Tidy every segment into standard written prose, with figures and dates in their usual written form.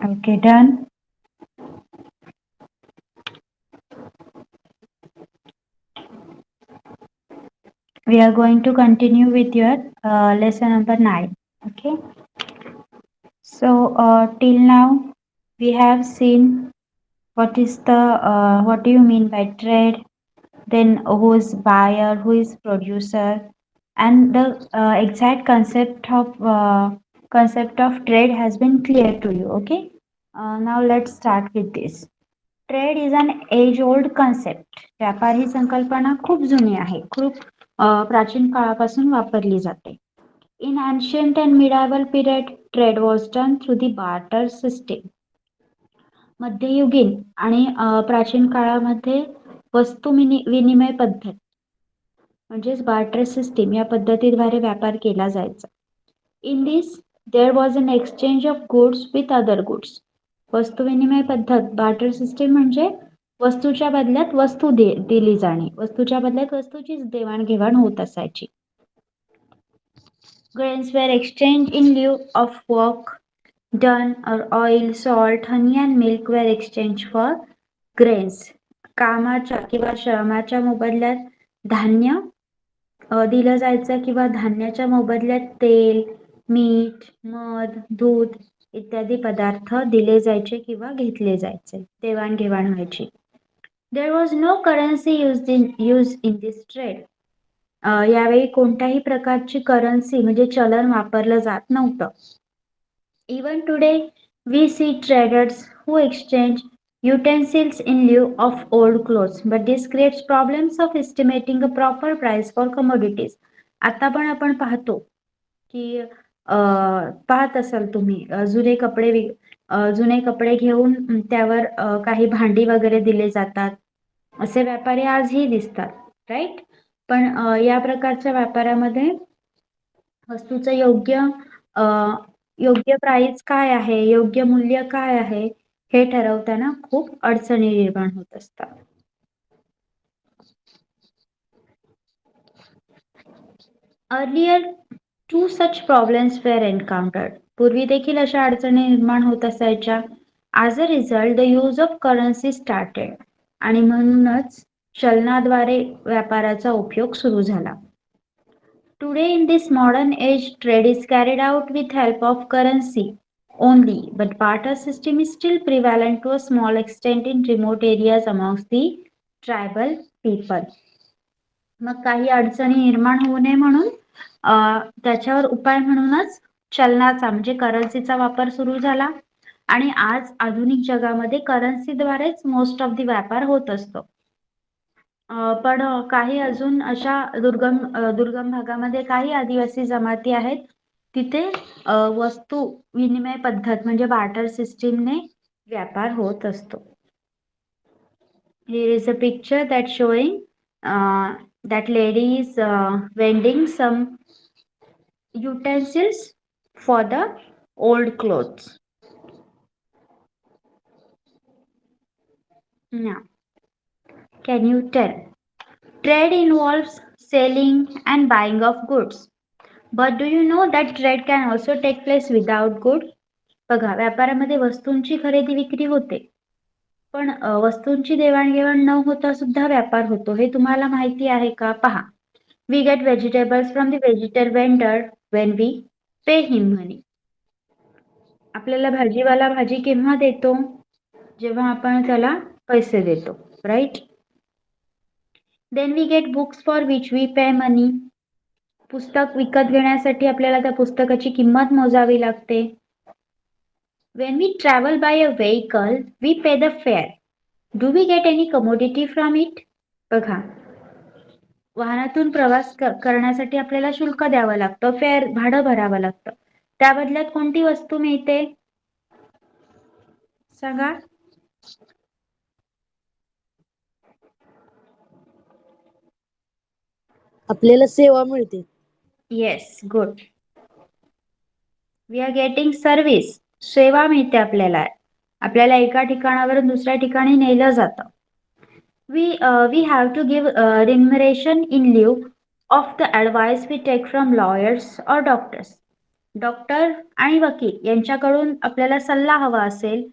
Okay, done. We are going to continue with your lesson number 9. Okay. So till now we have seen what do you mean by trade, then who is buyer, who is producer, and the exact concept of trade has been clear to you. Okay. Now let's start with this. Trade is an age old concept. व्यापार ही संकल्पना खूप जुनी आहे, खूप प्राचीन काळापासून वापरली जाते. In ancient and medieval period trade was done through the barter system. मध्ययुगीन आणि प्राचीन काळामध्ये वस्तू विनिमय पद्धत म्हणजेच बार्टर सिस्टीम या पद्धतीद्वारे व्यापार केला जायचा. In this there was an exchange of goods with other goods. वस्तू विनिमय पद्धत बार्टर सिस्टीम म्हणजे वस्तूच्या बदल्यात वस्तू दिली जाणे, वस्तूच्या बदल्यात वस्तूची देवाणघेवाण होत असायची. Grains were exchanged in lieu of work done, or oil, salt, honey and milk were exchanged for grains. कामाच्या किंवा श्रमाच्या मोबदल्यात धान्य दिलं जायचं किंवा धान्याच्या मोबदल्यात तेल, मीठ, मध, दूध इत्यादी पदार्थ दिले जायचे किंवा घेतले जायचे, देवाणघेवाण व्हायची. There was no currency used in this trade. यावेळी कोणत्याही प्रकारची करन्सी म्हणजे चलन वापरलं जात नव्हतं. Even today we see traders who exchange utensils in lieu of old clothes, but this creates problems of estimating a proper price for commodities. आता पण आपण पाहतो की पाहत असाल तुम्ही जुने कपडे घेऊन त्यावर काही भांडी वगैरे दिले जातात, असे व्यापारी आजही दिसतात, राईट. पण या प्रकारच्या व्यापारामध्ये वस्तूचं योग्य प्राइस काय आहे, योग्य मूल्य काय आहे हे ठरवताना खूप अडचणी निर्माण होत असतात. Earlier two such problems were encountered. पूर्वी देखील अशा अडचणी निर्माण होत असायच्या. As a result, the use of currency started. आणि म्हणूनच चलनाद्वारे व्यापाराचा उपयोग सुरू झाला. Today in this modern age, trade is carried out with help of currency only, but barter system is still prevalent to a small extent in remote areas amongst the tribal people. मग काही अडचणी निर्माण होऊ नये म्हणून त्याच्यावर उपाय म्हणूनच चलनाचा म्हणजे करन्सीचा वापर सुरू झाला. आणि आज आधुनिक जगामध्ये करन्सीद्वारेच मोस्ट ऑफ दी व्यापार होत असतो. पण काही अजून अशा दुर्गम भागामध्ये काही आदिवासी जमाती आहेत, तिथे वस्तू विनिमय पद्धत म्हणजे बार्टर सिस्टीमने व्यापार होत असतो. Here is a picture that showing that lady is vending some utensils for the old clothes. Now, can you tell? Trade involves selling and buying of goods. But do you know that trade can also take place without goods? बघा, व्यापारामध्ये वस्तूंची खरेदी विक्री होते, पण वस्तूंची देवाणघेवाण न होता सुद्धा व्यापार होतो. हे तुम्हाला माहिती आहे का? पहा. We get vegetables from the vegetable vendor when we pay him money. आपल्याला भाजीवाला भाजी केव्हा देतो? जेव्हा आपण त्याला पैसे देतो, right. Then we get books for which we pay money. पुस्तक विकत घेण्यासाठी आपल्याला त्या पुस्तकाची किंमत मोजावी लागते. When we travel by a vehicle, we pay the fare. Do we get any commodity from it? बघा, वाहनातून प्रवास करण्यासाठी आपल्याला शुल्क द्यावं लागतं, फेअर भाडं भरावं लागतं. त्या बदल्यात कोणती वस्तू मिळते सांगा? आपल्याला सेवा मिळते. Yes, good. We are getting service. सेवा मिळते आपल्याला. आपल्याला एका ठिकाणावरून दुसऱ्या ठिकाणी नेलं जातं. We have to give remuneration in lieu of the advice we take from lawyers or doctors. Doctor आणि वकील यांच्याकडून आपल्याला सल्ला हवा असेल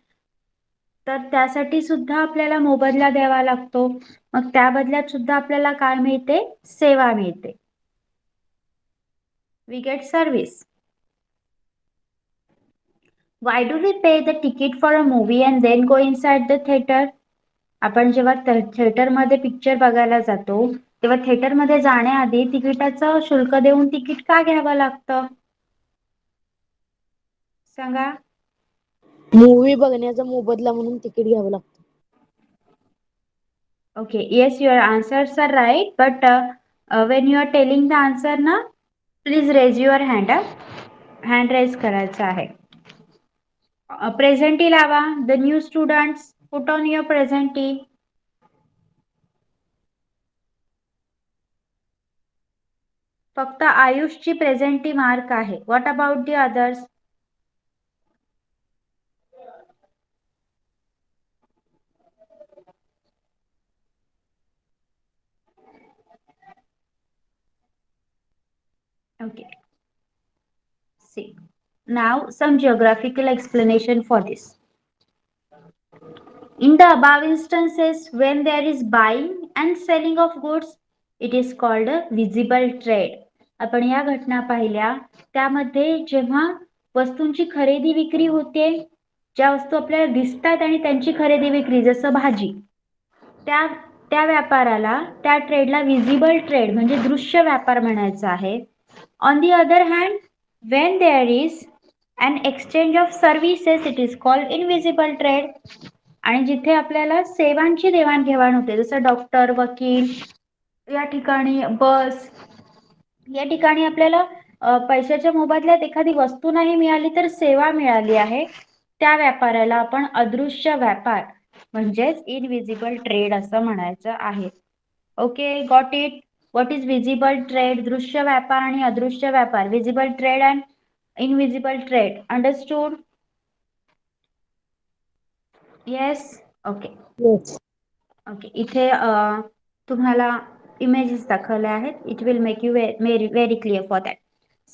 तर त्यासाठी सुद्धा आपल्याला मोबदला द्यावा लागतो. मग त्या बदल्यात सुद्धा आपल्याला काय मिळते? सेवा मिळते. We get service. Why do we pay the ticket for a movie and then go inside the theater? आपण जेव्हा थिएटरमध्ये पिक्चर बघायला जातो तेव्हा थिएटरमध्ये जाण्याआधी तिकिटाचं शुल्क देऊन तिकीट का घ्यावं लागतं? सांगा. मूवी बघण्याचा मोबदला म्हणून तिकीट घ्यावं लागतं. Okay, yes, your answers are right, but when you are telling the answer ना, please raise your hand. Hand raise करायचा आहे. Presenty लावा. The new students, put on your presenty. फक्त आयुषची प्रेझेंटी मार्क आहे. What about the others? Okay. See. Now some geographical explanation for this. In the above instances, when there is buying and selling of goods, it is called a visible trade. आपण या घटना पाहिल्या त्यामध्ये जेव्हा वस्तूंची खरेदी विक्री होते, ज्या वस्तू आपल्याला दिसतात आणि त्यांची खरेदी विक्री, जसं भाजी, त्या व्यापाराला, त्या ट्रेडला विजिबल ट्रेड म्हणजे दृश्य व्यापार म्हणायचं आहे. On the other hand, when there is an exchange of services, it is called invisible trade. आणि जिथे आपल्याला सेवांची देवाणघेवाण होते, जसं डॉक्टर, वकील, या ठिकाणी बस, या ठिकाणी आपल्याला पैशाच्या मोबदल्यात एखादी वस्तू नाही मिळाली तर सेवा मिळाली आहे, त्या व्यापाराला आपण अदृश्य व्यापार म्हणजेच इनविजिबल ट्रेड असं म्हणायचं आहे. Okay, got it? What is visible trade? दृश्य व्यापार आणि अदृश्य व्यापार. Visible trade and invisible trade. Understood? Yes. Okay. Yes. Okay, इथे तुम्हाला इमेजेस दाखवले आहेत. It will make you very clear for that.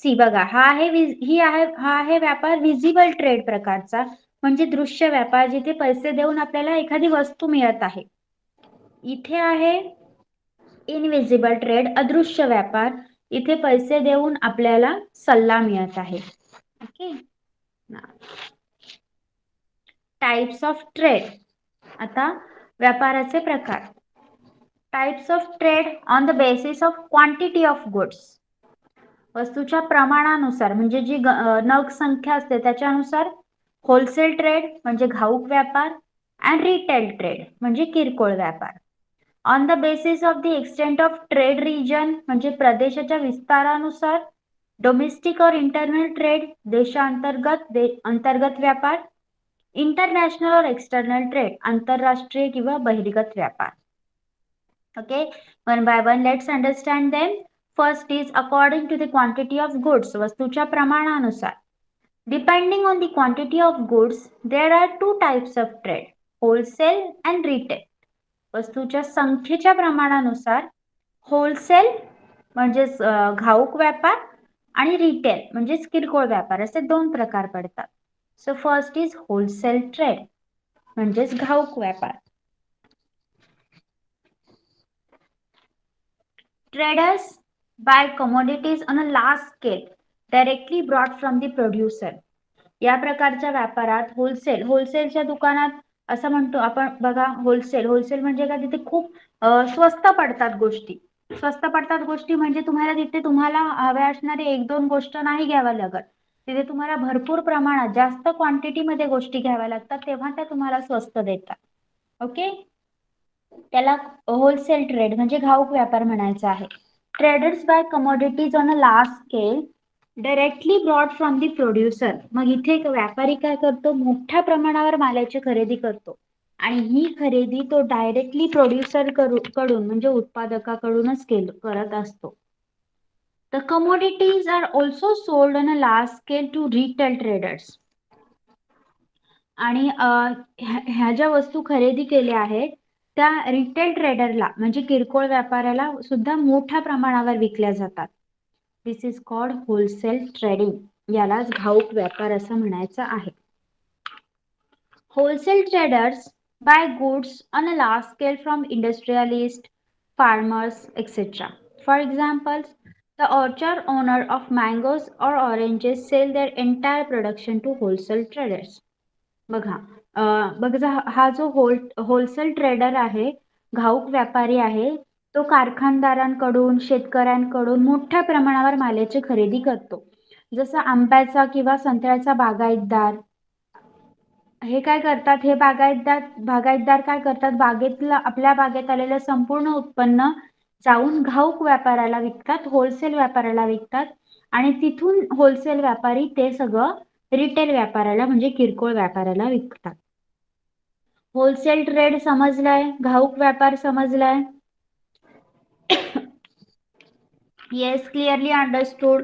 See बघा, हा आहे व्यापार विजिबल ट्रेड प्रकारचा, म्हणजे दृश्य व्यापार, जिथे पैसे देऊन आपल्याला एखादी वस्तू मिळत आहे. इथे आहे इनविजिबल ट्रेड, अदृश्य व्यापार, इथे पैसे देऊन आपल्याला सल्ला मिळत आहे. ओके. Types of trade. आता व्यापाराचे प्रकार. Types of trade on the basis of quantity of goods. वस्तूच्या प्रमाणानुसार म्हणजे जी नग संख्या असते त्याच्यानुसार. होलसेल ट्रेड म्हणजे घाऊक व्यापार, अँड रिटेल ट्रेड म्हणजे किरकोळ व्यापार. On the basis of the extent of trade region म्हणजे प्रदेशाच्या विस्तारानुसार. डोमेस्टिक और इंटरनल ट्रेड अंतर्गत व्यापार. इंटरनॅशनल और एक्सटर्नल ट्रेड आंतरराष्ट्रीय किंवा बहिर्गत व्यापार. Okay, one by one let's understand them. First is according to the quantity of goods, वस्तूच्या प्रमाणानुसार. Depending on the quantity of goods, there are two types of trade, wholesale and retail. वस्तूच्या संख्येच्या प्रमाणानुसार wholesale म्हणजेच घाऊक व्यापार आणि retail म्हणजेच किरकोळ व्यापार, असे दोन प्रकार पडतात. So first is wholesale trade म्हणजेच घाऊक व्यापार. Traders buy commodities on a large scale directly brought from the producer. या प्रकारच्या व्यापारात होलसेलच्या दुकानात असं म्हणतो आपण बघा, होलसेल म्हणजे का, तिथे खूप स्वस्त पडतात गोष्टी. स्वस्त पडतात गोष्टी म्हणजे तुम्हाला हव्या असणारे एक दोन गोष्ट नाही घ्याव्या लागत, तिथे तुम्हाला भरपूर प्रमाणात जास्त क्वांटिटीमध्ये गोष्टी घ्याव्या लागतात, तेव्हा त्या तुम्हाला स्वस्त देतात. ओके, त्याला होलसेल ट्रेड म्हणजे घाऊक व्यापार म्हणायचा आहे. Traders buy commodities on a large scale directly broad from the producer. मग इथे एक व्यापारी काय करतो, मोठ्या प्रमाणावर मालाची खरेदी करतो आणि ही खरेदी तो डायरेक्टली प्रोड्युसर कडून म्हणजे उत्पादकाकडूनच करत असतो. The commodities are also sold on a large scale to retail traders. आणि ह्या ज्या वस्तू खरेदी केल्या आहेत त्या रिटेल ट्रेडरला म्हणजे किरकोळ व्यापाऱ्याला सुद्धा मोठ्या प्रमाणावर विकल्या जातात. दिस इज कॉल्ड होलसेल ट्रेडिंग. यालाच घाऊक व्यापार असं म्हणायचं आहे. Wholesale traders buy goods on a large scale from industrialists, farmers, etc. For example, the orchard owner of mangoes or oranges sell their entire production to wholesale traders. बघा हा जो wholesale trader आहे, घाऊक व्यापारी आहे, तो कारखानदारांकडून, शेतकऱ्यांकडून मोठ्या प्रमाणावर मालाची खरेदी करतो. जसं आंब्याचा किंवा संत्र्याचा बागायतदार हे काय करतात, हे बागायतदार काय करतात, आपल्या बागेत आलेलं संपूर्ण उत्पन्न जाऊन घाऊक व्यापाराला विकतात, होलसेल व्यापाराला विकतात आणि तिथून होलसेल व्यापारी ते सगळं रिटेल व्यापाराला म्हणजे किरकोळ व्यापाराला विकतात. होलसेल ट्रेड समजलाय, घाऊक व्यापार समजलाय? Yes, clearly understood.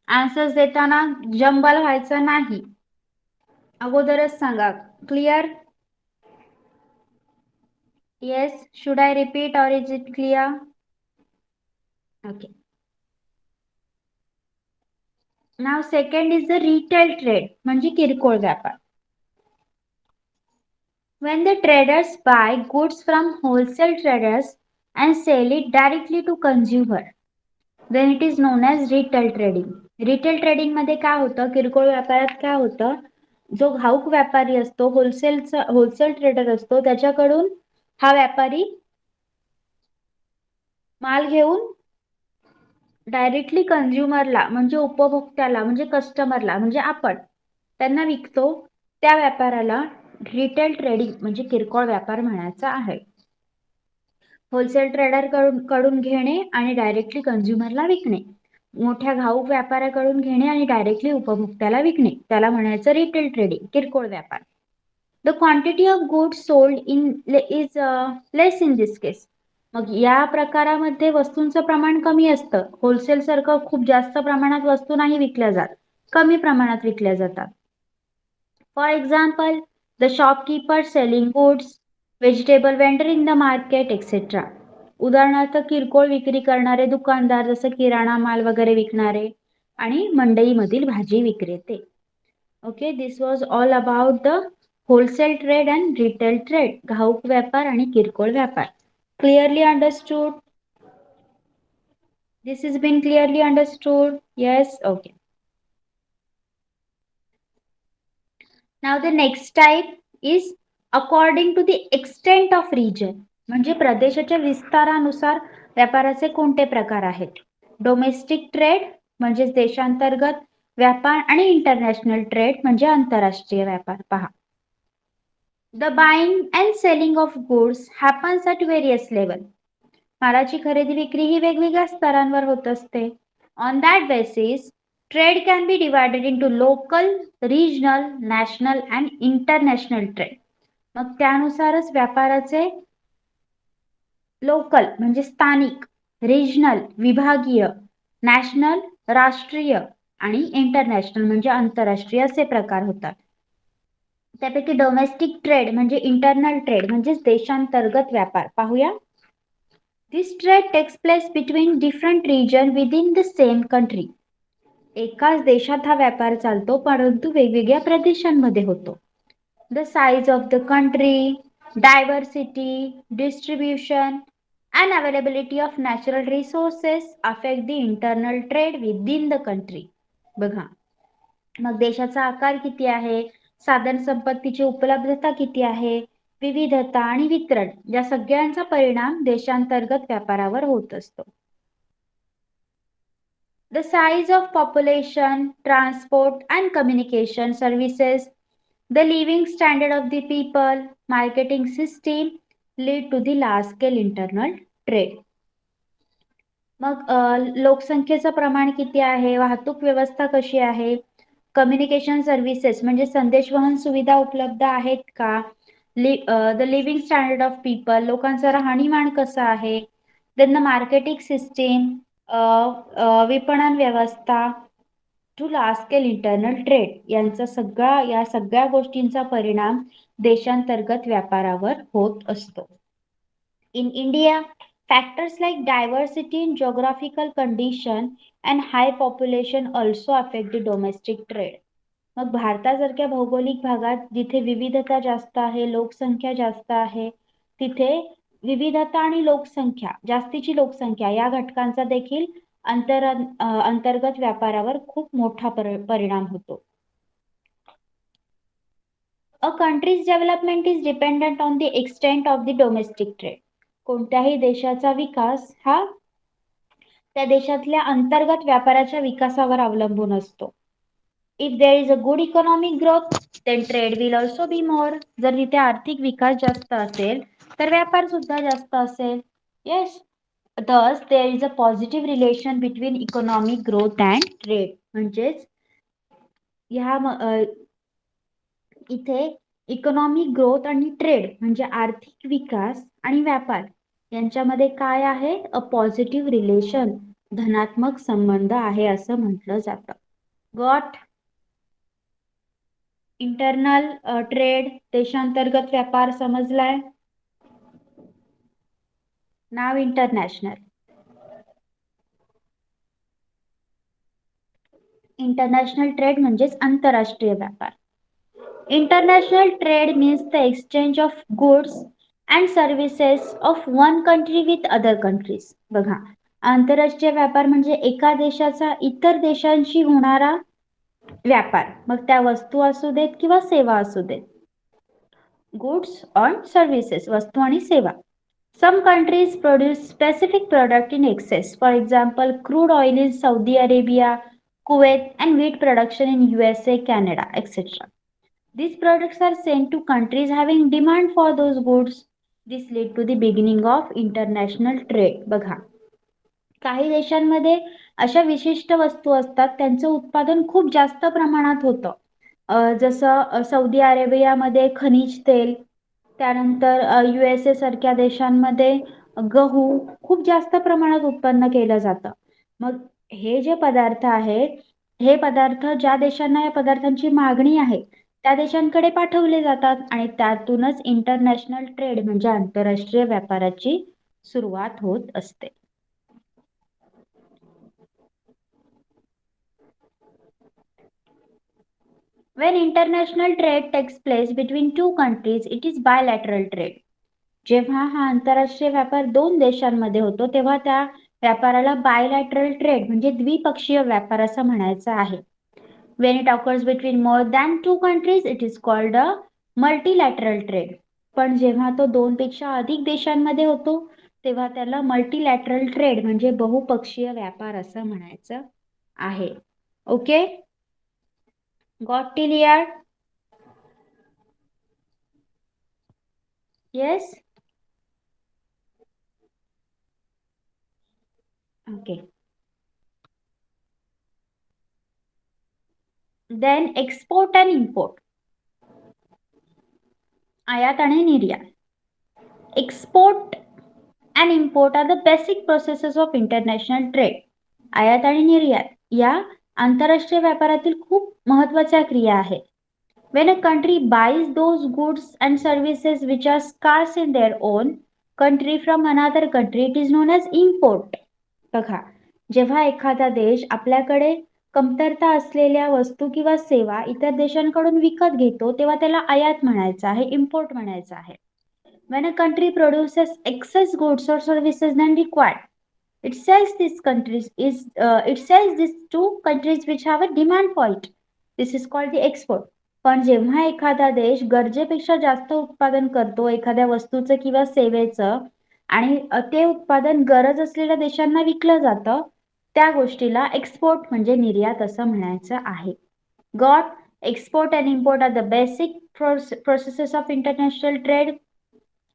आन्सर्स देताना जंबल व्हायचं नाही, अगोदरच सांगा. Clear? Yes, should I repeat or is it clear? Okay. Now second is the retail trade, म्हणजे किरकोळ व्यापार. When the traders buy goods from wholesale traders and sell it directly to consumer, then it is known as retail trading. Retail trading मध्ये काय होतं, किरकोळ व्यापारात काय होतं, जो घाऊक व्यापारी असतो, होलसेल ट्रेडर असतो, त्याच्याकडून हा व्यापारी माल घेऊन डायरेक्टली कंझ्युमरला म्हणजे उपभोक्त्याला म्हणजे कस्टमरला म्हणजे आपण त्यांना विकतो, त्या व्यापाराला रिटेल ट्रेडिंग म्हणजे किरकोळ व्यापार म्हणायचा आहे. होलसेल ट्रेडर कडून घेणे आणि डायरेक्टली कंझ्युमरला विकणे, मोठ्या घाऊक व्यापाऱ्याकडून घेणे आणि डायरेक्टली उपभोक्त्याला विकणे, त्याला म्हणायचं रिटेल ट्रेडिंग, किरकोळ व्यापार. The quantity of goods sold in is less in this case. मग या प्रकारामध्ये वस्तूंचं प्रमाण कमी असतं. होलसेल सारखं खूप जास्त प्रमाणात वस्तू नाही विकल्या जात, कमी प्रमाणात विकल्या जातात. For example, the shopkeeper selling goods, vegetable vendor in the market etcetera. उदाहरणार्थ किरकोळ विक्री करणारे दुकानदार, जसं किराणा माल वगैरे विकणारे आणि मंडईमधील भाजी विक्रेते. Okay, this was all about the wholesale trade and retail trade, घाऊक व्यापार आणि किरकोळ व्यापार. Clearly understood? This has been clearly understood? Yes? Okay. Now the next type is according to the extent of region. म्हणजे प्रदेशाच्या विस्तारानुसार व्यापाराचे कोणते प्रकार आहेत. डोमेस्टिक ट्रेड म्हणजे देशांतर्गत व्यापार आणि इंटरनॅशनल ट्रेड म्हणजे आंतरराष्ट्रीय व्यापार. पहा, the buying and selling of goods happens at various level. मालाची खरेदी विक्री ही वेगवेगळ्या स्तरांवर होत असते. On that basis trade can be divided into local, regional, national and international trade. मग त्यानुसारच व्यापाराचे लोकल म्हणजे स्थानिक, रिजनल विभागीय, नॅशनल राष्ट्रीय आणि इंटरनॅशनल म्हणजे आंतरराष्ट्रीय असे प्रकार होतात. त्यापैकी डोमेस्टिक ट्रेड म्हणजे इंटरनल ट्रेड म्हणजे देशांतर्गत व्यापार. पाहूया. This trade takes place between different regions within the same country. एकाच देशात हा व्यापार चालतो, परंतु वेगवेगळ्या प्रदेशांमध्ये होतो. The size of the country, diversity, distribution and availability of natural resources affect the internal trade within the country. बघा, मग देशाचा आकार किती आहे, साधन संपत्तीची उपलब्धता किती आहे, विविधता आणि वितरण या सगळ्यांचा परिणाम देशांतर्गत व्यापारावर होत असतो. The size of population, transport and communication services, the living standard of the people, marketing system lead to the large scale internal trade. मग लोकसंख्येचं प्रमाण किती आहे, वाहतूक व्यवस्था कशी आहे, कम्युनिकेशन सर्व्हिसेस म्हणजे संदेशवहन सुविधा उपलब्ध आहेत का, the living standard of people लोकांचं राहणीमान कसं आहे, देन द मार्केटिंग सिस्टीम विपणन व्यवस्था to large scale internal trade या सगळ्या गोष्टींचा परिणाम देशांतर्गत व्यापारावर होत असतो. In India, factors like diversity in geographical condition and high population also affect the domestic trade. मग भारतासारख्या भौगोलिक भागात जिथे विविधता जास्त आहे, लोकसंख्या जास्त आहे, तिथे विविधता आणि लोकसंख्या, जास्तीची लोकसंख्या या घटकांचा देखील अंतर्गत व्यापारावर खूप मोठा परिणाम होतो. A country's development is dependent on the extent of the domestic trade. कोणत्याही देशाचा विकास हा त्या देशातल्या अंतर्गत व्यापाराच्या विकासावर अवलंबून असतो. If there is a good economic growth, then trade will also be more. जर तिथे आर्थिक विकास जास्त असेल तर व्यापार सुद्धा जास्त असेल. Yes. Thus, there is a positive relation between economic growth and trade. म्हणजेच इथे इकॉनॉमिक ग्रोथ आणि ट्रेड म्हणजे आर्थिक विकास आणि व्यापार यांच्यामध्ये काय आहे? अ पॉझिटिव्ह रिलेशन, धनात्मक संबंध आहे असं म्हटलं जातं. गॉट. इंटरनल ट्रेड, देशांतर्गत व्यापार समजलाय. नाव इंटरनॅशनल. इंटरनॅशनल ट्रेड म्हणजेच आंतरराष्ट्रीय व्यापार. International trade means the exchange of goods and services of one country with other countries. बघा, आंतरराष्ट्रीय व्यापार म्हणजे एका देशाचा इतर देशांशी होणारा व्यापार, मग त्या वस्तू असू देत किंवा सेवा असू देत. गुड्स और सर्व्हिसेस, वस्तू आणि सेवा. Some countries produce specific product in excess. For example, crude oil in Saudi Arabia, Kuwait, and wheat production in USA, Canada, etc. These products are sent to countries having demand for those goods. This led to the beginning of international trade. बघा, काही देशांमध्ये अशा विशिष्ट वस्तू असतात त्यांचं उत्पादन खूप जास्त प्रमाणात होतं. जसं सौदी अरेबियामध्ये खनिज तेल, त्यानंतर USA सारख्या देशांमध्ये गहू खूप जास्त प्रमाणात उत्पन्न केलं जातं. मग हे जे पदार्थ आहेत, हे पदार्थ ज्या देशांना या पदार्थांची मागणी आहे त्या देशांकडे पाठवले जातात आणि त्यातूनच इंटरनॅशनल ट्रेड म्हणजे आंतरराष्ट्रीय व्यापाराची सुरुवात होत असते. When international trade takes place between two countries, it is bilateral trade. जेव्हा हा आंतरराष्ट्रीय व्यापार दोन देशांमध्ये होतो तेव्हा त्या व्यापाराला बायलॅटरल ट्रेड म्हणजे द्विपक्षीय व्यापार असं म्हणायचं आहे. When it occurs between more than two countries, it is called a multilateral trade. पण जेव्हा तो दोन पेक्षा अधिक देशांमध्ये होतो तेव्हा त्याला मल्टीलॅटरल ट्रेड म्हणजे बहुपक्षीय व्यापार असं म्हणायचं आहे. Okay, got till here? Yes. Okay. Then export and import. आयात आणि निर्यात. Export and import are the basic processes of international trade. आयात आणि निर्यात या आंतरराष्ट्रीय व्यापारातील खूप महत्त्वाच्या क्रिया आहेत. When a country buys those goods and services which are scarce in their own country from another country, it is known as import. बघा, जेव्हा एखादा देश आपल्याकडे कमतरता असलेल्या वस्तू किंवा सेवा इतर देशांकडून विकत घेतो तेव्हा त्याला आयात म्हणायचं आहे, इम्पोर्ट म्हणायचं आहे. When a country produces excess goods or services than required, it sells this to countries which have a demand for it. This is called the export. पण जेव्हा एखादा देश गरजेपेक्षा जास्त उत्पादन करतो एखाद्या वस्तूचं किंवा सेवेचं आणि ते उत्पादन गरज असलेल्या देशांना विकलं जातं त्या गोष्टीला एक्सपोर्ट म्हणजे निर्यात असं म्हणायचं आहे. Got. Export and import are the basic processes of international trade.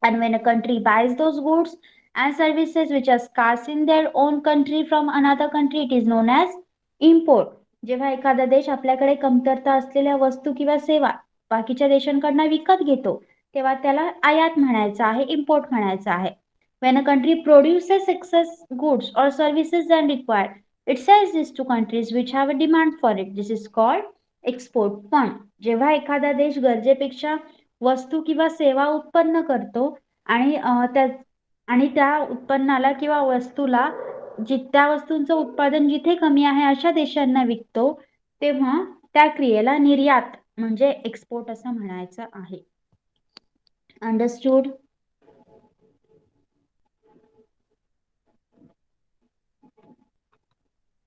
And when a country buys those goods and services which are scarce in their own country from another country, it is known as import. जेव्हा एखादा देश आपल्याकडे कमतरता असलेल्या वस्तू किंवा सेवा बाकीच्या देशांकडून विकत घेतो तेव्हा त्याला आयात म्हणायचं आहे, इम्पोर्ट म्हणायचं आहे. When a country produces excess goods or services than required, it sells this to countries which have a demand for it. This is called export. पण जेव्हा एखादा देश गरजेपेक्षा वस्तू किंवा सेवा उत्पन्न करतो आणि त्या उत्पन्नाला किंवा वस्तूला त्या वस्तूंचं उत्पादन जिथे कमी आहे अशा देशांना विकतो तेव्हा त्या क्रियेला निर्यात म्हणजे एक्सपोर्ट असं म्हणायचं आहे. Understood?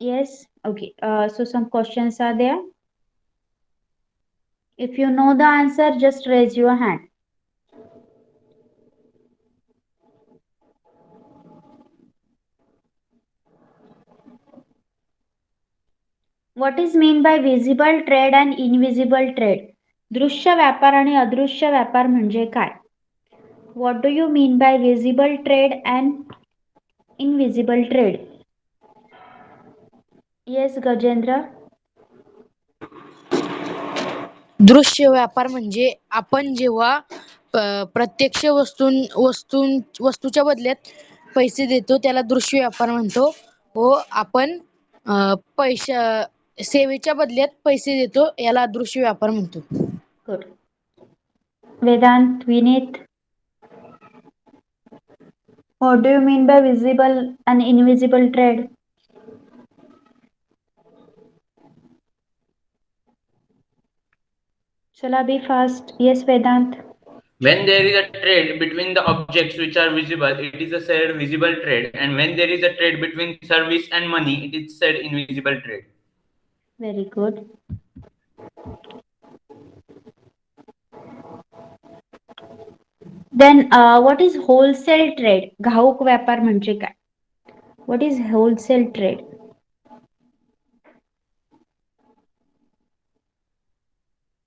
Yes, okay. So some questions are there. If you know the answer, just raise your hand. What is mean by visible trade and invisible trade? दृश्य व्यापार आणि अदृश्य व्यापार म्हणजे काय? What do you mean by visible trade and invisible trade? Yes, Gajendra. दृश्य व्यापार म्हणजे आपण जेव्हा प्रत्यक्ष वस्तूच्या बदल्यात पैसे देतो त्याला दृश्य व्यापार म्हणतो व आपण सेवेच्या बदल्यात पैसे देतो याला अदृश्य व्यापार म्हणतो. Good. Vedant, Vinit. What do you mean by visible and invisible trade? Shall I be fast? Yes, Vedant. When there is a trade between the objects which are visible, it is a said visible trade, and when there is a trade between service and money, it is said invisible trade. Very good. Then what is wholesale trade? घाऊक व्यापार म्हणजे काय? What is wholesale trade?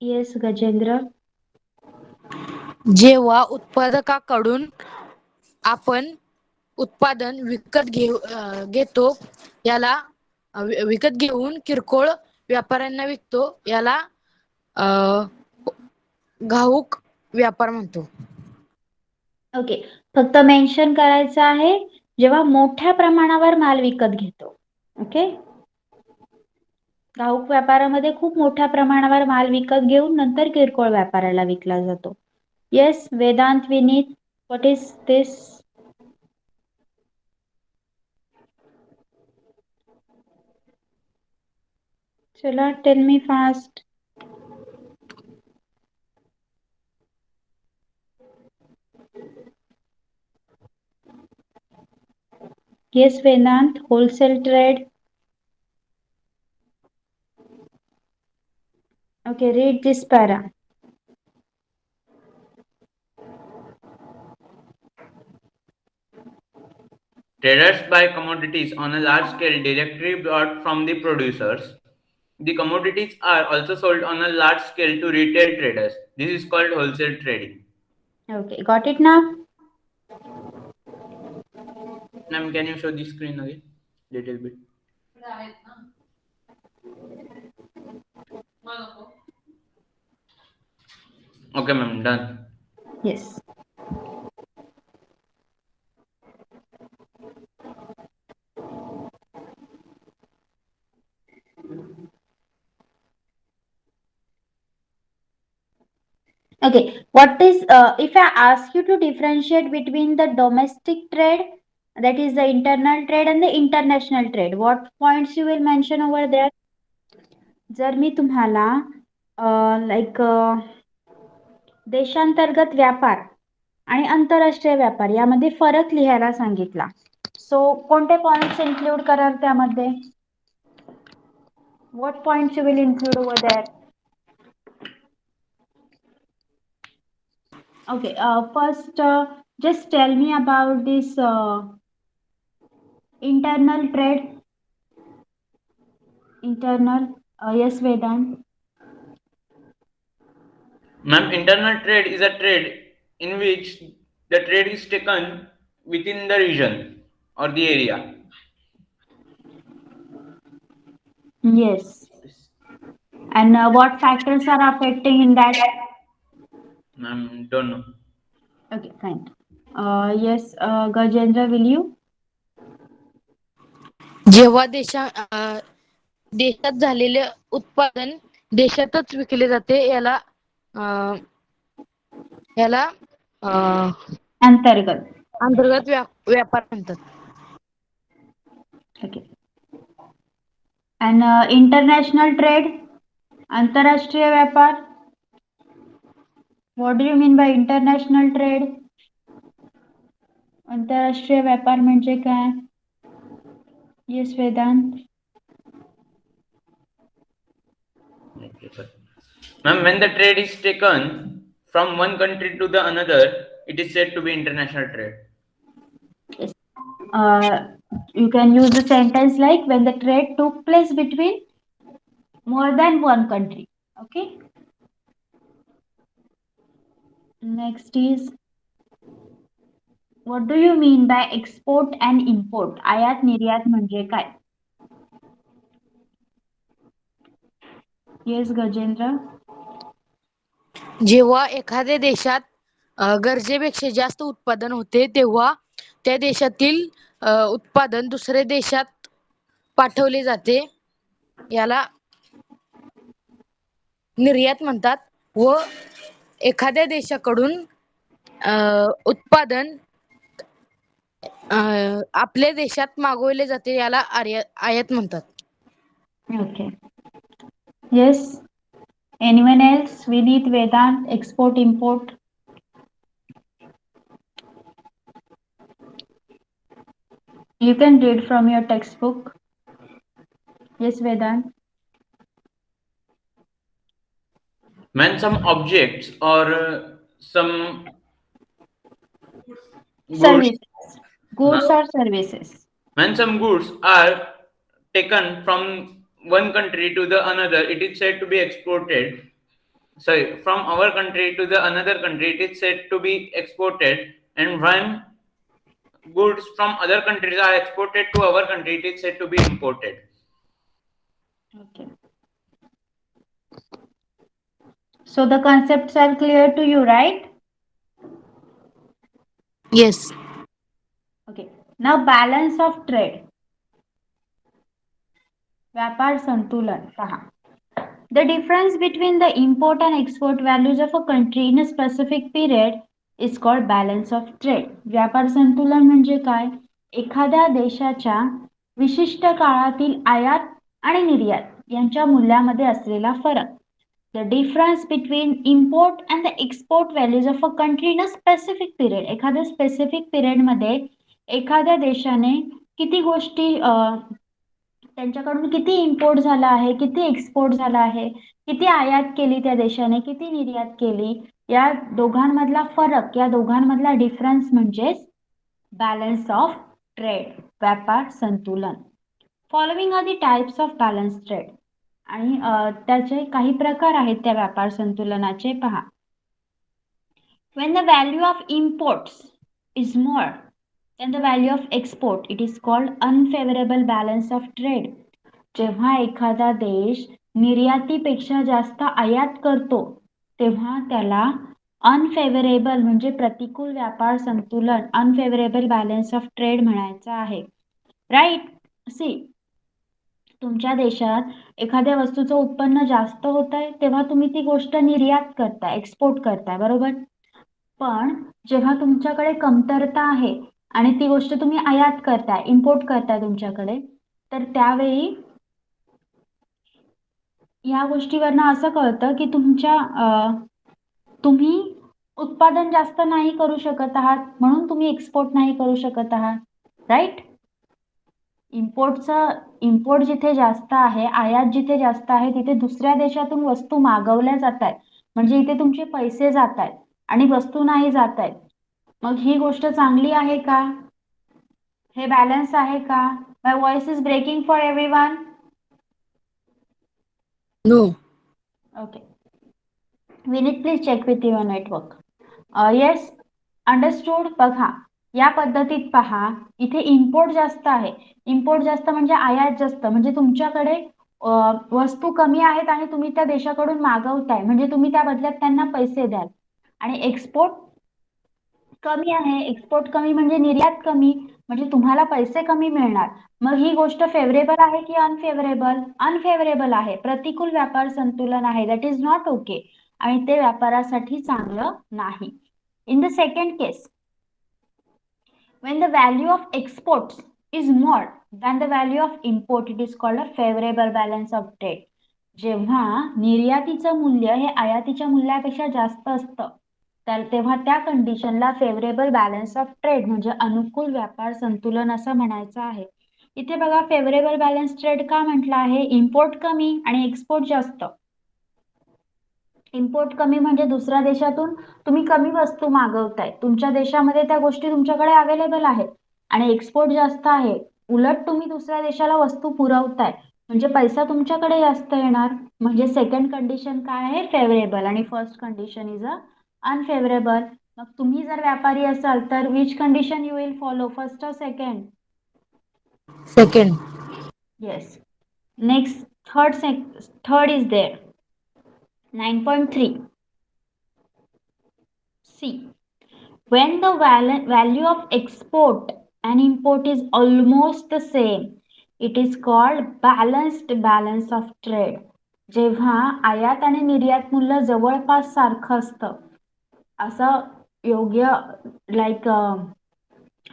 Yes, Gajendra. जेव्हा उत्पादकाकडून आपण उत्पादन घेतो याला विकत घेऊन किरकोळ व्यापाऱ्यांना विकतो याला घाऊक व्यापार म्हणतो. ओके, फक्त मेन्शन करायचं आहे जेव्हा मोठ्या प्रमाणावर माल विकत घेतो. ओके, घाऊक व्यापारामध्ये खूप मोठ्या प्रमाणावर माल विकत घेऊन नंतर किरकोळ व्यापाराला विकला जातो. Yes, Vedant, Vinit, what is this? चला, tell me fast. Yes, Vedant, wholesale trade. Okay, read this para. Traders buy commodities on a large scale directly bought from the producers. The commodities are also sold on a large scale to retail traders. This is called wholesale trading. Okay, got it now? Ma'am, can you show the screen again? Little bit. Okay, ma'am, done. Yes. Okay, what is if I ask you to differentiate between the domestic trade, that is the internal trade, and the international trade, what points you will mention over there? जर मी तुम्हाला like देशांतर्गत व्यापार आणि आंतरराष्ट्रीय व्यापार यामध्ये फरक लिहायला सांगितला, सो कोणते पॉइंट्स इन्क्लूड कराल त्यामध्ये? What points you will include over there? Okay, first just tell me about this internal trade. Internal, yes, Vedant. Ma'am, internal trade is a trade in which the trade is taken within the region or the area. Yes. And what factors are affecting in that? Ma'am, don't know. Okay, fine. Yes, Gajendra, will you? जेव्हा देशात झालेले उत्पादन देशातच विकले जाते याला अंतर्गत अंतर्गत व्यापार म्हणतात. Okay. And international trade, आंतरराष्ट्रीय व्यापार. What do you mean by international trade? आंतरराष्ट्रीय व्यापार म्हणजे काय? Yes, Vedant. Ma'am, when the trade is taken from one country to the another, it is said to be international trade. Yes. You can use the sentence like when the trade took place between more than one country. Okay. Next is, what do you mean by export and import? आयात निर्यात म्हणजे काय? Yes, Gajendra. जेव्हा एखाद्या देशात गरजेपेक्षा जास्त उत्पादन होते तेव्हा त्या देशातील उत्पादन दुसऱ्या देशात पाठवले जाते, याला निर्यात म्हणतात. व एखाद्या देशाकडून उत्पादन आपल्या देशात मागवले जाते, याला आयात म्हणतात. Okay. Yes. Anyone else? Vinit, Vedant, export, import. You can read from your textbook. Yes, Vedant. When some objects or some goods, Services. Goods or services. when some goods are taken from one country to the another, it is said to be exported. Sorry, from our country to the another country, it is said to be exported. And when goods from other countries are exported to our country, it is said to be imported. Okay. So the concepts are clear to you, right? Yes. Okay. Now balance of trade. व्यापार संतुलन पहा. The difference between the import and export values of a country in a specific period is called balance of trade. व्यापार संतुलन म्हणजे काय? एखाद्या देशाच्या विशिष्ट काळातील आयात आणि निर्यात यांच्या मूल्यामध्ये असलेला फरक. The difference between import and the export values of a country in a specific period. एखाद्या specific period मध्ये एखाद्या देशाने किती गोष्टी त्यांच्याकडून किती इम्पोर्ट झाला आहे, किती एक्सपोर्ट झाला आहे, किती आयात केली त्या देशाने, किती निर्यात केली, या दोघांमधला फरक, या दोघांमधला डिफरन्स म्हणजे बॅलन्स ऑफ ट्रेड, व्यापार संतुलन. Following are the types of balance trade. आणि त्याचे काही प्रकार आहेत त्या व्यापार संतुलनाचे पहा. When the value of imports is more than the value of export, it is called unfavorable balance of trade. जेव्हा एखादा देश निर्यातीपेक्षा जास्त आयात करतो तेव्हा त्याला अनफेवरेबल म्हणजे प्रतिकूल व्यापार संतुलन, अनफेवरेबल बॅलन्स ऑफ ट्रेड म्हणायचं आहे. राईट. सी, तुमच्या देशात एखाद्या वस्तूचं उत्पन्न जास्त होत आहे तेव्हा तुम्ही ती गोष्ट निर्यात करताय, एक्सपोर्ट करताय, बरोबर. पण जेव्हा तुमच्याकडे कमतरता आहे आणि ती गोष्ट तुम्ही आयात करताय, इम्पोर्ट करताय तुमच्याकडे, तर त्यावेळी या गोष्टीवरनं असं कळतं की तुम्ही उत्पादन जास्त नाही करू शकत आहात म्हणून तुम्ही एक्सपोर्ट नाही करू शकत आहात. राईट. इम्पोर्ट जिथे जास्त आहे, आयात जिथे जास्त आहे, तिथे दुसऱ्या देशातून वस्तू मागवल्या जात आहेत, म्हणजे इथे तुमचे पैसे जात आहेत आणि वस्तू नाही जात आहेत. मग ही गोष्ट चांगली आहे का? हे बॅलन्स आहे का? My voice is breaking for everyone. No. Okay. Vinit, please check with your network. Yes, understood. बघा, या पद्धतीत पहा, इथे इम्पोर्ट जास्त आहे. इम्पोर्ट जास्त म्हणजे आयात जास्त, म्हणजे तुमच्याकडे वस्तू कमी आहेत आणि तुम्ही त्या देशाकडून मागवताय, म्हणजे तुम्ही त्या बदल्यात त्यांना पैसे द्याल. आणि एक्सपोर्ट कमी आहे, एक्सपोर्ट कमी म्हणजे निर्यात कमी, म्हणजे तुम्हाला पैसे कमी मिळणार. मग ही गोष्ट फेवरेबल आहे की अनफेवरेबल? अनफेवरेबल आहे, प्रतिकूल व्यापार संतुलन आहे. दॅट इज नॉट ओके, आणि ते व्यापारासाठी चांगलं नाही. In the second case, when the value of exports is more than the value of import, it is called a favorable balance of trade. जेव्हा निर्यातीचं मूल्य हे आयातीच्या मूल्यापेक्षा जास्त असतं तर तेव्हा त्या कंडिशनला फेवरेबल बॅलन्स ऑफ ट्रेड म्हणजे अनुकूल व्यापार संतुलन असं म्हणायचं आहे. इथे बघा फेवरेबल बॅलन्स ट्रेड का म्हटलं आहे? इम्पोर्ट कमी आणि एक्सपोर्ट जास्त. इम्पोर्ट कमी म्हणजे दुसऱ्या देशातून तुम्ही कमी वस्तू मागवताय, तुमच्या देशामध्ये त्या गोष्टी तुमच्याकडे अवेलेबल आहेत, आणि एक्सपोर्ट जास्त आहे, उलट तुम्ही दुसऱ्या देशाला वस्तू पुरवताय म्हणजे पैसा तुमच्याकडे जास्त येणार. म्हणजे सेकंड कंडिशन काय आहे? फेवरेबल. आणि first condition is a unfavourable. मग तुम्ही जर व्यापारी असाल तर which condition you will follow, first or second? Second. Yes. Next third is there 9.3. C. When the value of export and import is almost the same, it is called balanced balance of trade. जेव्हा आयात आणि निर्यात मूल्य जवळपास सारखं असतं, असं योग्य लाईक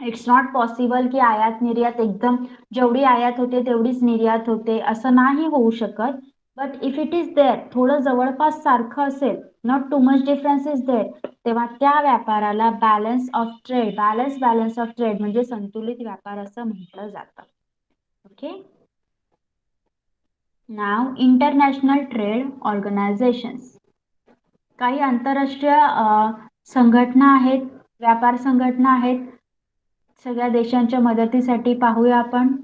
इट्स नॉट पॉसिबल की आयात निर्यात एकदम जेवढी आयात होते तेवढीच निर्यात होते असं नाही होऊ शकत. But if it is there, थोडं जवळपास सारखं असेल, not too much difference is there, तेव्हा त्या व्यापाराला balance of trade, balance of trade म्हणजे संतुलित व्यापार असं म्हटलं जातं. ओके. नाव इंटरनॅशनल ट्रेड ऑर्गनायझेशन्स. काही आंतरराष्ट्रीय संघटना आहेत, व्यापार संघटना आहेत सगळ्या देशांच्या मदतीसाठी. पाहूया आपण.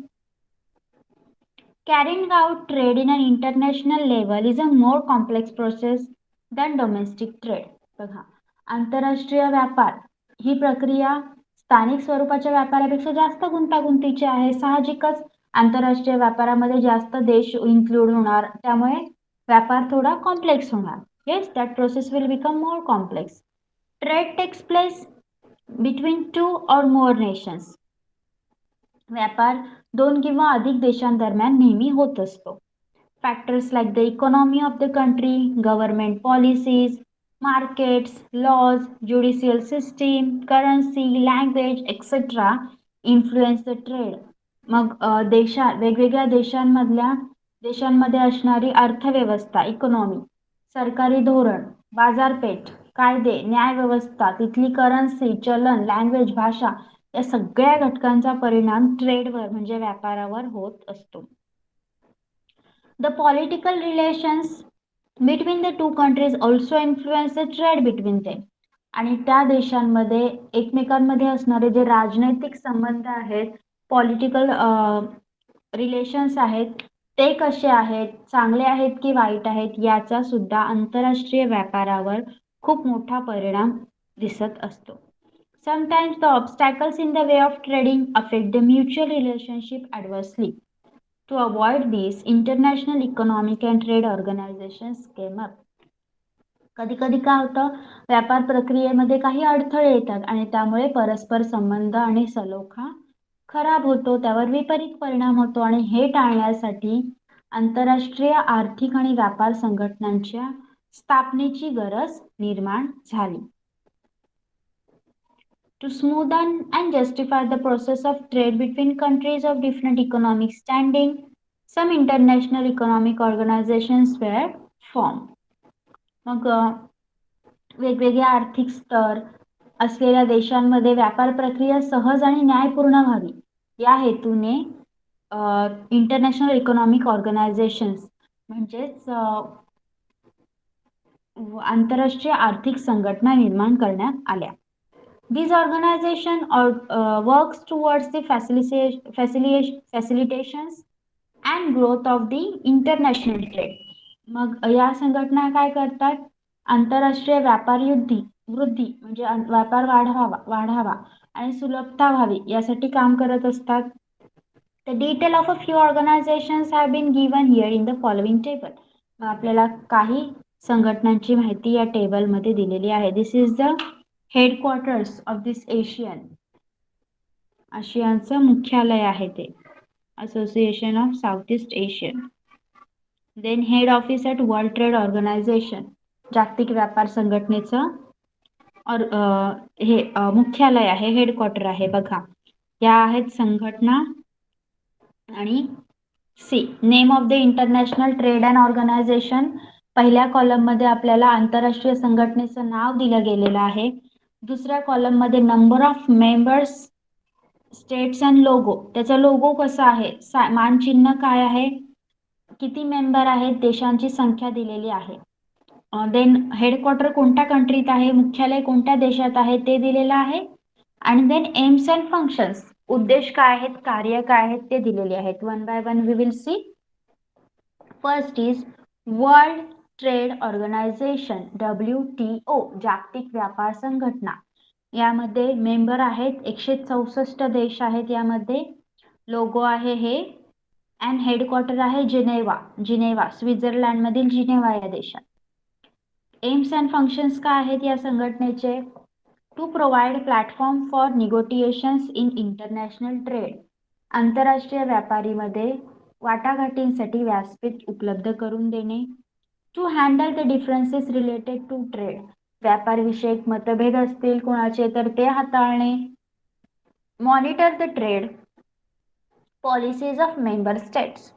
Carrying out trade in an international level is a more complex process than domestic trade. बघा, आंतरराष्ट्रीय व्यापार ही प्रक्रिया स्थानिक स्वरूपाच्या व्यापारापेक्षा जास्त गुंतागुंतीची आहे. साहजिकच आंतरराष्ट्रीय व्यापारामध्ये जास्त देश इन्क्लूड होणार, त्यामुळे व्यापार थोडा कॉम्प्लेक्स होणार. Yes, that process will become more complex. Trade takes place between 2 or more nations. व्यापार 2 किंवा अधिक देशांदरम्यान नेहमी होत असतो. Factors like the economy of the country, government policies, markets, laws, judicial system, currency, language etcetera influence the trade. मग वेगवेगळ्या देशांमध्ये असणारी अर्थव्यवस्था, इकॉनॉमी, सरकारी धोरण, बाजारपेठ, कायदे, न्यायव्यवस्था, तिथली करन्सी, चलन, लँग्वेज, भाषा या सगळ्या घटकांचा परिणाम ट्रेडवर म्हणजे व्यापारावर होत असतो. The political relations between the 2 countries also influence the trade between them. आणि त्या देशांमध्ये एकमेकांमध्ये असणारे जे राजनैतिक संबंध आहेत, पॉलिटिकल रिलेशन्स आहेत, ते कसे आहेत, चांगले आहेत की वाईट आहेत, याचा सुद्धा आंतरराष्ट्रीय व्यापारावर खूप मोठा परिणाम दिसत असतो. Sometimes the obstacles in the way of trading affect the mutual relationship adversely. To avoid this, international economic and trade organizations came up. कधी कधी काय होतं, व्यापार प्रक्रियेमध्ये काही अडथळे येतात आणि त्यामुळे परस्पर संबंध आणि सलोखा खराब होतो, त्यावर विपरीत परिणाम होतो. आणि हे टाळण्यासाठी आंतरराष्ट्रीय आर्थिक आणि व्यापार संघटनांच्या स्थापनेची गरज निर्माण झाली. To smoothen and justify the process of trade between countries of different economic standing, some international economic organizations were formed. मग वेगवेगळे आर्थिक स्तर असलेल्या देशांमध्ये व्यापार प्रक्रिया सहज आणि न्यायपूर्ण व्हावी या हेतूने इंटरनॅशनल इकॉनॉमिक ऑर्गनायझेशन्स म्हणजेच आंतरराष्ट्रीय आर्थिक संघटना निर्माण करण्यात आल्या. This organization works towards the facilitations and growth of the international trade. मग या संघटना काय करतात? आंतरराष्ट्रीय व्यापार वृद्धी म्हणजे व्यापार वाढावा आणि सुलभता व्हावी यासाठी काम करत असतात. The detail of a few organizations have been given here in the following table. मग आपल्याला काही संघटनांची माहिती या टेबलमध्ये दिलेली आहे. This is the headquarters of this आशियाचं मुख्यालय आहे ते, Association of South East Asian. Then head office at World Trade Organisation, जागतिक व्यापार संघटनेचं हे मुख्यालय आहे, हेडक्वार्टर आहे. बघा, या आहेत संघटना आणि see name of the international trade and organisation. पहिल्या कॉलममध्ये आपल्याला आंतरराष्ट्रीय संघटनेचं नाव दिलं गेलेलं आहे. दुसऱ्या कॉलममध्ये number of members states and logo. त्याचा लोगो कसा आहे, मानचिन्ह काय आहे, किती मेंबर आहेत, देशांची संख्या दिलेली आहे. देन हेडक्वार्टर कोणत्या कंट्रीत आहे, मुख्यालय कोणत्या देशात आहे ते दिलेलं आहे. आणि देन एम्स अँड फंक्शन्स, उद्देश काय आहेत, कार्य काय आहेत ते दिलेले आहेत. One by one we will see. First is World Trade Organisation, WTO, जागतिक व्यापार संघटना. यामध्ये मेंबर आहेत 164 देश आहेत. यामध्ये लोगो आहे हे, अँड हेडक्वार्टर आहे जिनेवा, स्वित्झर्लंड मधील जिनेवा या देशात. एम्स अँड फंक्शन्स काय आहेत या संघटनेचे, to provide platform for negotiations in international trade, आंतरराष्ट्रीय व्यापारीमध्ये वाटाघाटींसाठी व्यासपीठ उपलब्ध करून देणे. To handle the differences related to trade, व्यापारविषयक मतभेद असतील कोणाचे तर ते हाताळणे. Monitor the trade policies of member states,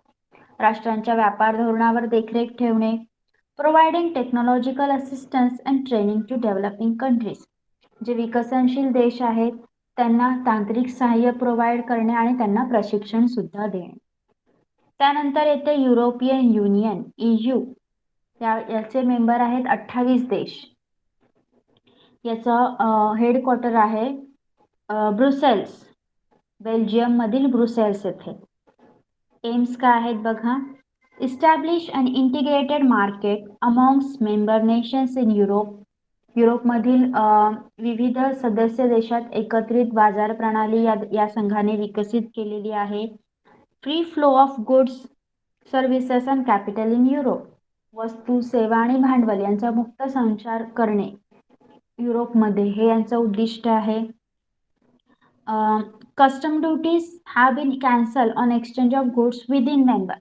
राष्ट्रांच्या व्यापार धोरणावर देखरेख ठेवणे. Providing technological assistance and training to developing countries, जे विकसनशील देश आहेत त्यांना तांत्रिक सहाय्य प्रोव्हाइड करणे आणि त्यांना प्रशिक्षण सुद्धा देणे. त्यानंतर येते युरोपियन युनियन, EU. याचे मेंबर आहेत 28 देश. याचं हेडक्वार्टर आहे ब्रुसेल्स, बेल्जियम मधील ब्रुसेल्स येथे. एम्स काय आहेत बघा, establish an integrated market amongst member nations in Europe, युरोपमधील विविध सदस्य देशात एकत्रित बाजार प्रणाली या संघाने विकसित केलेली आहे. Free flow of goods, services and capital in Europe, वस्तू, सेवा आणि भांडवल यांचा मुक्त संचार करणे युरोपमध्ये, हे यांचं उद्दिष्ट आहे. Custom duties have been cancel on exchange of goods within member.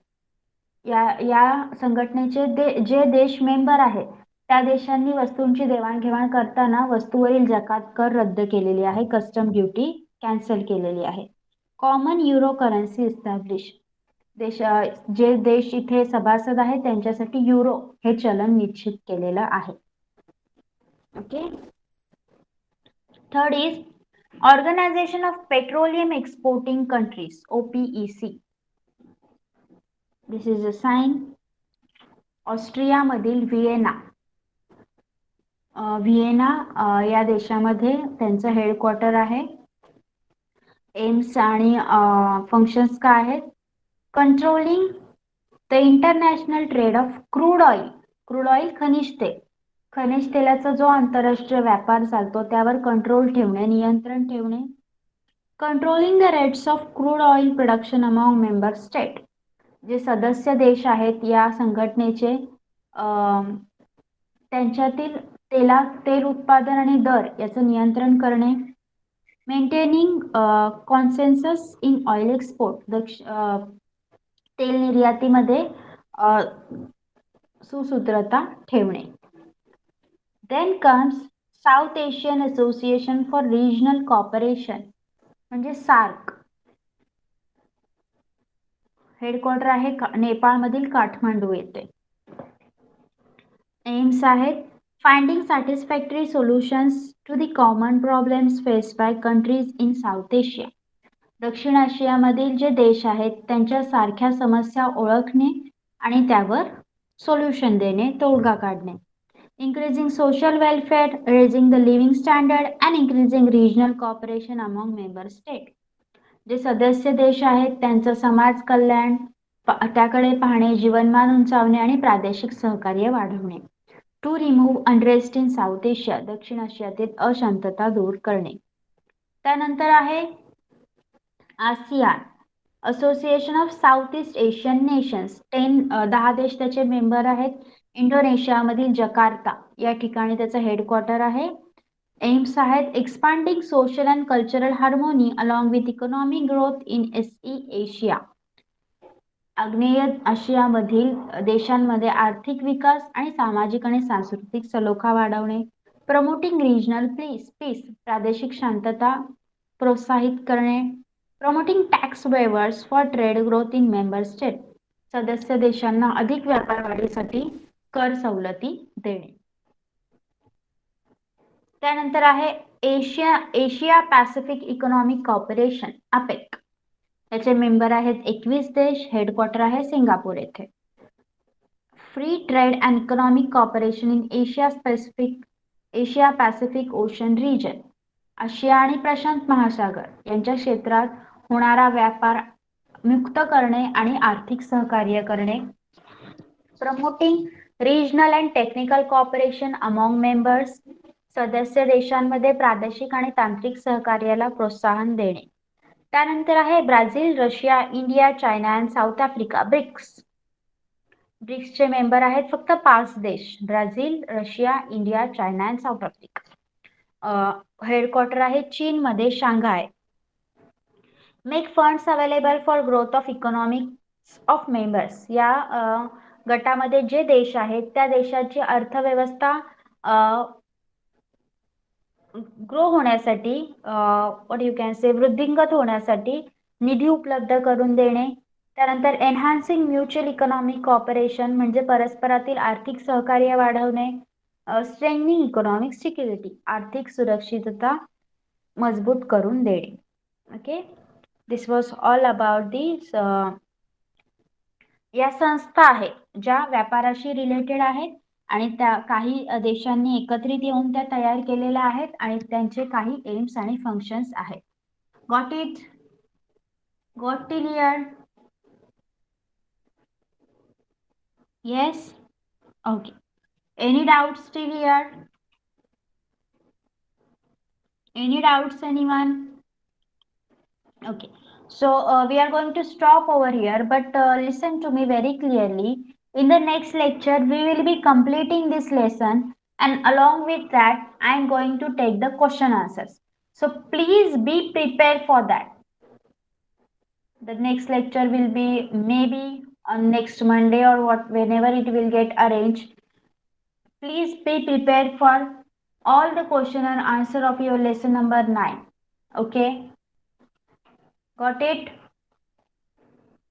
या संघटनेचे जे देश मेंबर आहेत त्या देशांनी वस्तूंची देवाणघेवाण करताना वस्तूवरील जकात कर रद्द केलेली आहे, कस्टम ड्युटी कॅन्सल केलेली आहे. कॉमन युरो करन्सी इस्टॅब्लिश, जे देश इथे सभासद आहेत त्यांच्यासाठी युरो हे चलन निश्चित केलेलं आहे. Okay. Third is Organisation of Petroleum Exporting Countries, OPEC. This is a sign. Austria मधील व्हिएना या देशामध्ये त्यांचं हेडक्वार्टर आहे. एम्स आणि फंक्शन्स काय आहेत, controlling the international trade off crude oil, खनिज तेलाचा जो आंतरराष्ट्रीय व्यापार चालतो त्यावर कंट्रोल ठेवणे, नियंत्रण ठेवणे. Controlling the rates of crude oil production among member state, जे सदस्य देश आहेत या संघटनेचे त्यांच्यातील तेल उत्पादन आणि दर याचं नियंत्रण करणे. Maintaining consensus in oil export, तेल निर्यातीमध्ये सुसूत्रता ठेवणे. Then comes South Asian Association for Regional Cooperation, म्हणजे सार्क. हेडक्वार्टर आहे नेपाळमधील काठमांडू येथे. एम्स आहेत finding satisfactory solutions to the common problems faced by countries in South Asia, दक्षिण आशियामधील जे देश आहेत त्यांच्या सारख्या समस्या ओळखणे आणि त्यावर सोल्युशन देणे, तोडगा काढणे. Increasing social welfare, raising the living standard and increasing regional cooperation among member state, जे सदस्य देश आहेत त्यांचं समाज कल्याण त्याकडे पाहणे, जीवनमान उंचावणे आणि प्रादेशिक सहकार्य वाढवणे. To remove unrest in South Asia, दक्षिण आशियातील अशांतता दूर करणे. त्यानंतर आहे ASEAN, Association of South East Asian Nations, 10 देश त्याचे मेंबर आहेत. इंडोनेशियामधील जकार्ता या ठिकाणी त्याचं हेडक्वार्टर आहे. एम्स आहेत expanding social and cultural harmony along with economic growth in SE Asia, आग्नेय आशियामधील देशांमध्ये आर्थिक विकास आणि सामाजिक आणि सांस्कृतिक सलोखा वाढवणे. प्रमोटिंग रिजनल पीस, प्रादेशिक शांतता प्रोत्साहित करणे. Promoting tax weavers for trade growth in member state. सदस्य देशांना अधिक व्यापार वाढीसाठी कर सवलती देणे. त्यानंतर आहे Asia Pacific Economic Corporation APEC. याचे मेंबर आहेत 21 देश. हेडक्वार्टर आहे सिंगापूर येथे. Free trade and economic corporation in Asia Pacific ocean region. आशिया आणि प्रशांत महासागर यांच्या क्षेत्रात होणारा व्यापार मुक्त करणे आणि आर्थिक सहकार्य करणे. Promoting regional and technical corporation among members. सदस्य देशांमध्ये प्रादेशिक आणि तांत्रिक सहकार्याला प्रोत्साहन देणे. त्यानंतर आहे Brazil, Russia, India, China and South Africa BRICS. ब्रिक्सचे मेंबर आहेत फक्त 5 देश. Brazil, Russia, India, China and South Africa. Headquarter आहे चीनमध्ये Shanghai. Make funds available for growth of economics of members. या गटामध्ये जे देश आहेत त्या देशाची अर्थव्यवस्था ग्रो होण्यासाठी, व्हॉट यू कॅन से, वृद्धिंगत होण्यासाठी निधी उपलब्ध करून देणे. त्यानंतर एनहान्सिंग म्युच्युअल इकॉनॉमिक कॉर्पोरेशन म्हणजे परस्परातील आर्थिक सहकार्य वाढवणे. स्ट्रेंथनिंग इकॉनॉमिक सिक्युरिटी, आर्थिक सुरक्षितता मजबूत करून देणे. Okay, this was all about this. या संस्था आहेत ज्या व्यापाराशी रिलेटेड आहेत आणि त्या काही देशांनी एकत्रित येऊन त्या तयार केलेल्या आहेत आणि त्यांचे काही एम्स आणि फंक्शन्स आहेत. Got it? Got till here? Yes? Okay. Any doubts till here? Any doubts, anyone? Okay. So we are going to stop over here, but listen to me very clearly. In the next lecture, we will be completing this lesson, and along with that, I am going to take the question answers. So please be prepared for that. The next lecture will be maybe on next Monday or whenever it will get arranged. Please be prepared for all the question and answer of your lesson number 9. Okay? Got it?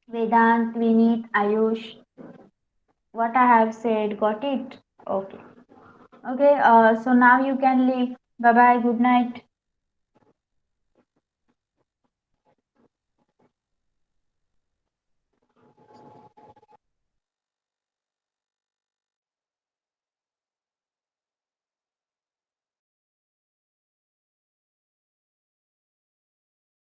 Vedant, Vinit, Ayush, what I have said, got it? Okay. Okay, so now you can leave. Bye bye, good night.